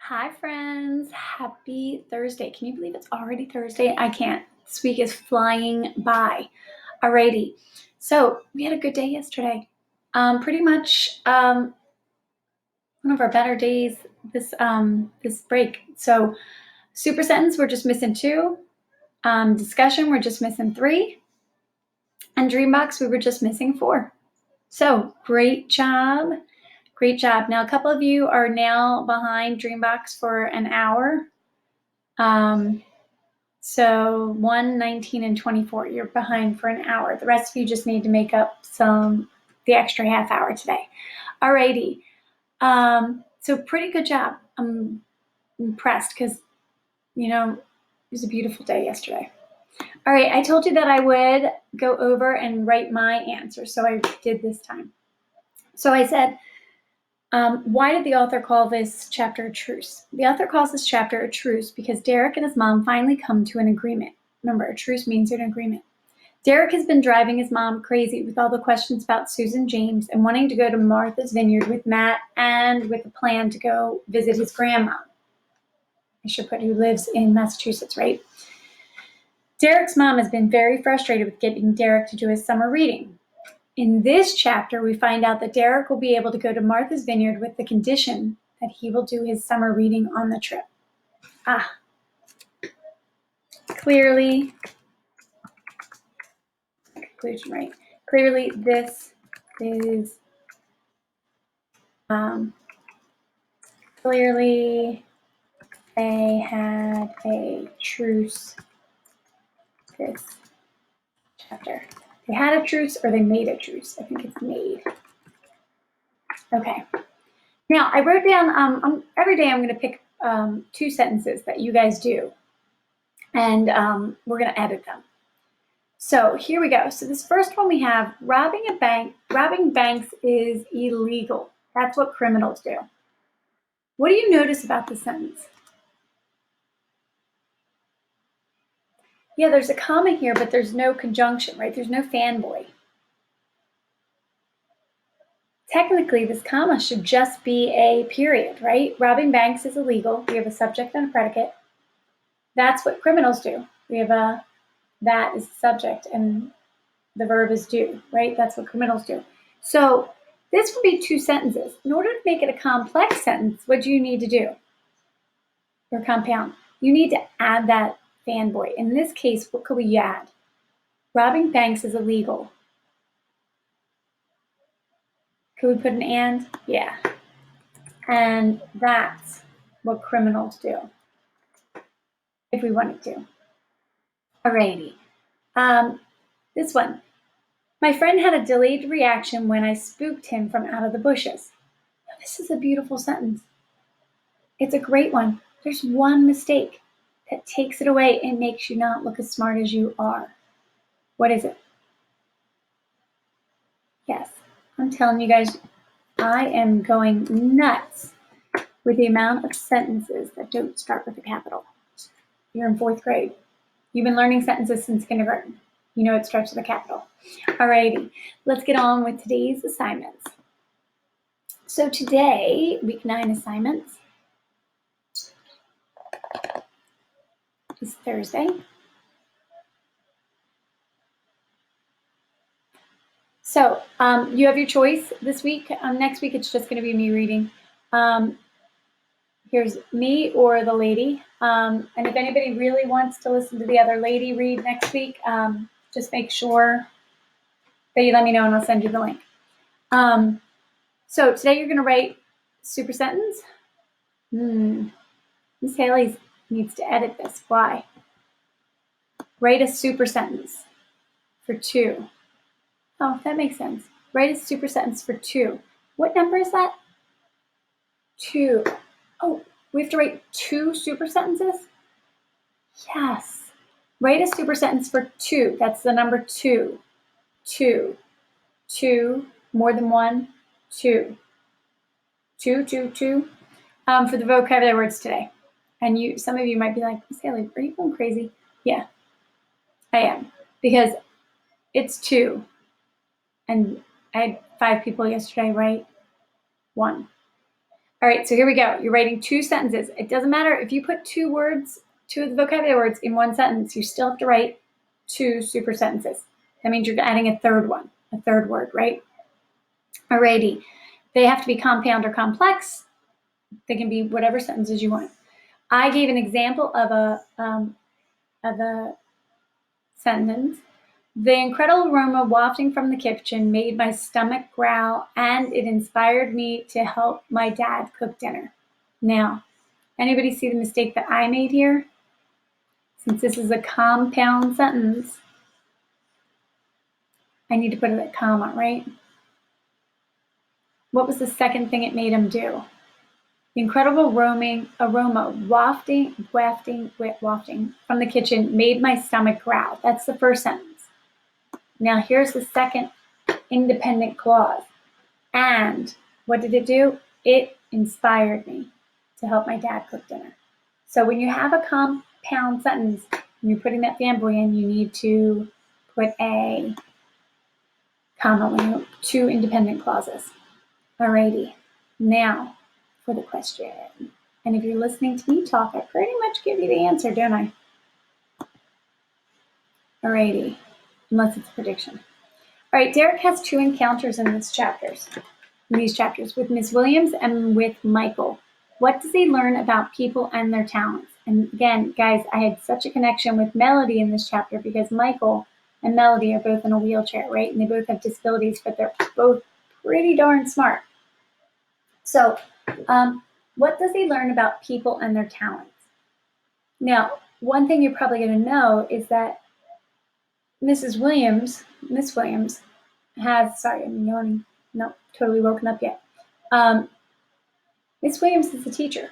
Hi, friends. Happy Thursday. Can you believe it's already Thursday? I can't. This week is flying by. Alrighty. So we had a good day yesterday. Pretty much one of our better days this break. So super sentence, we're just missing 2. Discussion, we're just missing 3. And Dreambox, we were just missing 4. So great job. Great job. Now, a couple of you are now behind Dreambox for an hour. So 1, 19, and 24, you're behind for an hour. The rest of you just need to make up the extra half hour today. Alrighty. So pretty good job. I'm impressed because, it was a beautiful day yesterday. All right, I told you that I would go over and write my answer, so I did this time. So I said, why did the author call this chapter a truce? The author calls this chapter a truce because Derek and his mom finally come to an agreement. Remember, a truce means an agreement. Derek has been driving his mom crazy with all the questions about Susan James and wanting to go to Martha's Vineyard with Matt and with a plan to go visit his grandma. I should put who lives in Massachusetts, right? Derek's mom has been very frustrated with getting Derek to do his summer reading. In this chapter, we find out that Derek will be able to go to Martha's Vineyard with the condition that he will do his summer reading on the trip. Clearly, conclusion, right? Clearly, this is clearly they had a truce this chapter. They had a truce or they made a truce. I think it's made. Okay. Now, I wrote down, every day I'm going to pick 2 sentences that you guys do, and we're going to edit them. So here we go. So this first one we have, robbing banks is illegal. That's what criminals do. What do you notice about this sentence? Yeah, there's a comma here, but there's no conjunction, right? There's no fanboy. Technically, this comma should just be a period, right? Robbing banks is illegal. We have a subject and a predicate. That's what criminals do. We have that is the subject and the verb is do, right? That's what criminals do. So this would be 2 sentences. In order to make it a complex sentence, what do you need to do? Or compound. You need to add that fanboy. In this case, what could we add? Robbing banks is illegal. Could we put an and? Yeah. And that's what criminals do. If we wanted to. Alrighty. This one. My friend had a delayed reaction when I spooked him from out of the bushes. Now, this is a beautiful sentence. It's a great one. There's one mistake that takes it away and makes you not look as smart as you are. What is it? Yes, I'm telling you guys, I am going nuts with the amount of sentences that don't start with a capital. You're in 4th grade. You've been learning sentences since kindergarten. You know it starts with a capital. Alrighty, let's get on with today's assignments. So today, week 9 assignments is Thursday. So you have your choice this week. Next week, it's just going to be me reading. Here's me or the lady. And if anybody really wants to listen to the other lady read next week, just make sure that you let me know and I'll send you the link. So today you're going to write super sentence. Miss Haley needs to edit this. Why? Write a super sentence for 2. Oh, that makes sense. Write a super sentence for 2. What number is that? 2. Oh, we have to write 2 super sentences? Yes. Write a super sentence for 2. That's the number 2. 2. 2. More than 1. 2. 2, 2, 2. For the vocabulary words today. And some of you might be like, Miss Haley, are you going crazy? Yeah, I am. Because it's 2. And I had 5 people yesterday write 1. All right, so here we go. You're writing 2 sentences. It doesn't matter if you put 2 words, 2 of the vocabulary words in one sentence, you still have to write 2 super sentences. That means you're adding a third one, a third word, right? Alrighty. They have to be compound or complex. They can be whatever sentences you want. I gave an example of a sentence. The incredible aroma wafting from the kitchen made my stomach growl, and it inspired me to help my dad cook dinner. Now, anybody see the mistake that I made here? Since this is a compound sentence, I need to put a comma, right? What was the second thing it made him do? The incredible aroma wafting from the kitchen made my stomach growl. That's the first sentence. Now here's the second independent clause. And what did it do? It inspired me to help my dad cook dinner. So when you have a compound sentence and you're putting that fanboy in, you need to put a comma when you 2 independent clauses. Alrighty, now for the question. And if you're listening to me talk, I pretty much give you the answer, don't I? Alrighty, unless it's a prediction. All right, Derek has 2 encounters in these chapters, with Miss Williams and with Michael. What does he learn about people and their talents? And again, guys, I had such a connection with Melody in this chapter because Michael and Melody are both in a wheelchair, right? And they both have disabilities, but they're both pretty darn smart. So, what does he learn about people and their talents? Now, one thing you're probably going to know is that Miss Williams has, sorry, I'm yawning, not totally woken up yet. Miss Williams is a teacher,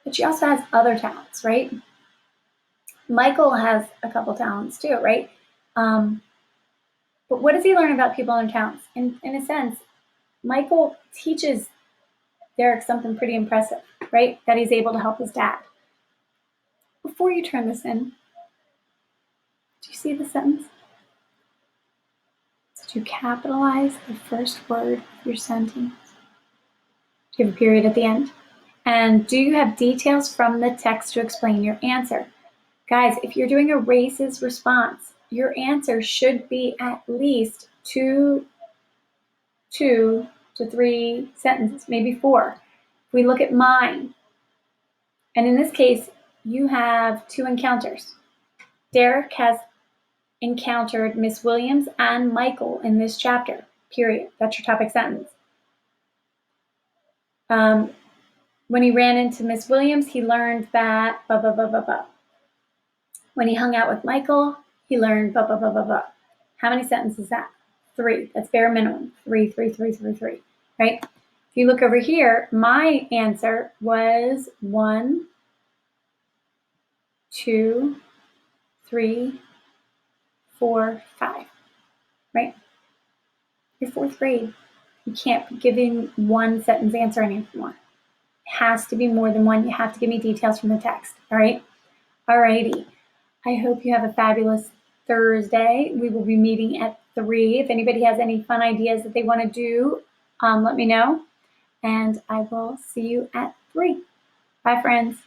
but she also has other talents, right? Michael has a couple talents too, right? But what does he learn about people and their talents? In a sense, Michael teaches Derek something pretty impressive, right? That he's able to help his dad. Before you turn this in, do you see the sentence? Did you capitalize the first word of your sentence? Do you have a period at the end? And do you have details from the text to explain your answer? Guys, if you're doing a races response, your answer should be at least 2 to 3 sentences, maybe 4. If we look at mine, and in this case, you have 2 encounters. Derek has encountered Miss Williams and Michael in this chapter, period. That's your topic sentence. When he ran into Miss Williams, he learned that blah, blah, blah, blah, blah. When he hung out with Michael, he learned blah, blah, blah, blah, blah. How many sentences is that? 3. That's bare minimum. 3, right? If you look over here, my answer was 1, 2, 3, 4, 5, right? You're 4th grade. You can't be giving 1 sentence answer anymore. It has to be more than 1. You have to give me details from the text, all right? Alrighty. I hope you have a fabulous Thursday. We will be meeting at 3. If anybody has any fun ideas that they want to do, let me know. And I will see you at 3. Bye, friends.